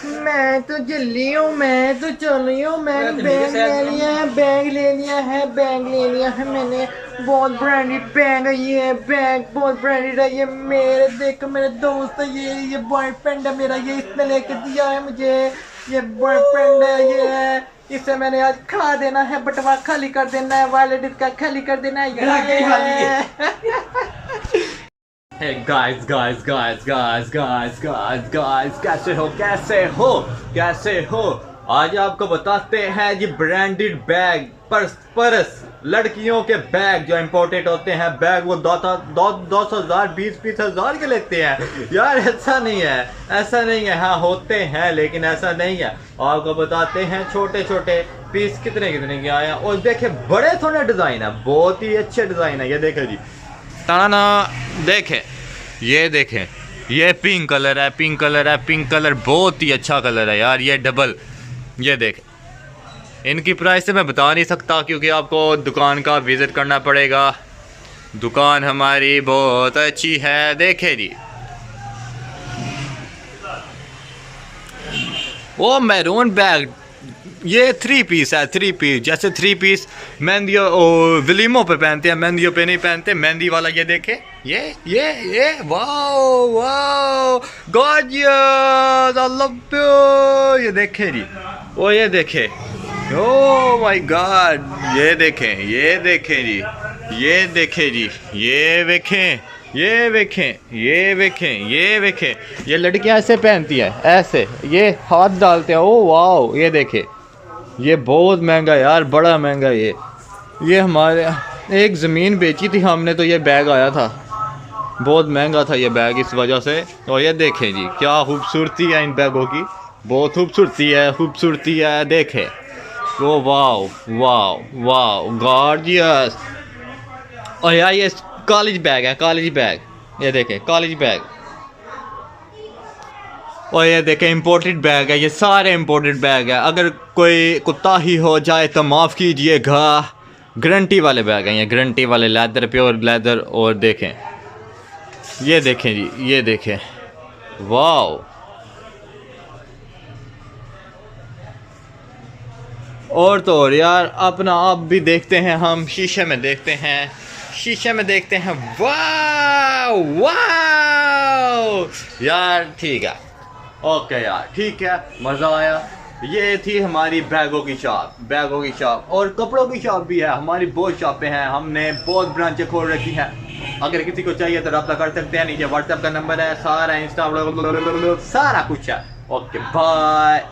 मैं तो जल्दी हूँ, मैं तो चली हूँ। मैंने बैग ले लिया है, बैग ले लिया है, बैग ले लिया है मैंने। बहुत ब्रांडेड बैग है ये, बैग बहुत ब्रांडेड है ये। मेरे देखो मेरे दोस्त है ये बॉयफ्रेंड है मेरा, ये इसने लेके दिया है मुझे। ये बॉयफ्रेंड है ये, इसे मैंने आज खा देना है, बटवा खाली कर देना है, वॉलेट इसका खाली कर देना है। Hey guys, कैसे हो? आज आपको बताते हैं जी ब्रांडेड बैग, पर्स लड़कियों के बैग जो इम्पोर्टेड होते हैं। बैग वो 10,000 20,000 के लेते हैं यार। ऐसा नहीं है, हाँ होते हैं लेकिन ऐसा नहीं है। आपको बताते हैं छोटे छोटे पीस कितने के आए हैं। और देखे बड़े थोड़े डिजाइन है, बहुत ही अच्छे डिजाइन है। ये देखे जी, ताना देखें, ये देखें, ये पिंक कलर है, पिंक कलर बहुत ही अच्छा कलर है यार। ये डबल, ये देखें। इनकी प्राइस से मैं बता नहीं सकता क्योंकि आपको दुकान का विज़िट करना पड़ेगा। दुकान हमारी बहुत अच्छी है। देखे जी, वो मैरून बैग, ये 3 पीस है, 3 पीस। जैसे 3 पीस मेहंदियों विलीमों पे पहनते हैं, मेहंदियों पे नहीं पहनते। मेहंदी वाला ये देखे, ये wow gorgeous, I love you. ये देखे जी, ओ ये देखे, ओ माय गॉड, ये देखें जी, ये देखें जी, ये देखें। ये लड़कियां ऐसे पहनती हैं, ऐसे ये हाथ डालते हैं। ओ वाओ, ये देखें, ये बहुत महंगा यार, बड़ा महंगा। ये हमारे एक ज़मीन बेची थी हमने, तो ये बैग आया था, बहुत महंगा था ये बैग इस वजह से। और ये देखें जी, क्या खूबसूरती है इन बैगों की, बहुत खूबसूरती है। देखें, ओ वाओ गॉर्जियस। और यार ये कॉलेज बैग है, ये देखें कॉलेज बैग। और ये देखें इंपोर्टेड बैग है, ये सारे इंपोर्टेड बैग है। अगर कोई कुत्ता ही हो जाए तो माफ़ कीजिएगा। गारंटी वाले बैग हैं ये, गारंटी वाले, लेदर, प्योर लेदर। और देखें, ये देखें जी, ये देखें, वाओ। और तो और यार, अपना आप भी देखते हैं, हम शीशे में देखते हैं, वाओ यार। ठीक है, ओके यार, ठीक है, मज़ा आया। ये थी हमारी बैगों की शॉप। और कपड़ों की शॉप भी है हमारी, बहुत शॉपें हैं, हमने बहुत ब्रांचें खोल रखी हैं। अगर किसी को चाहिए तो रब्ता कर सकते हैं, नीचे व्हाट्सएप का नंबर है, सारा इंस्टा सारा कुछ है। Okay bye.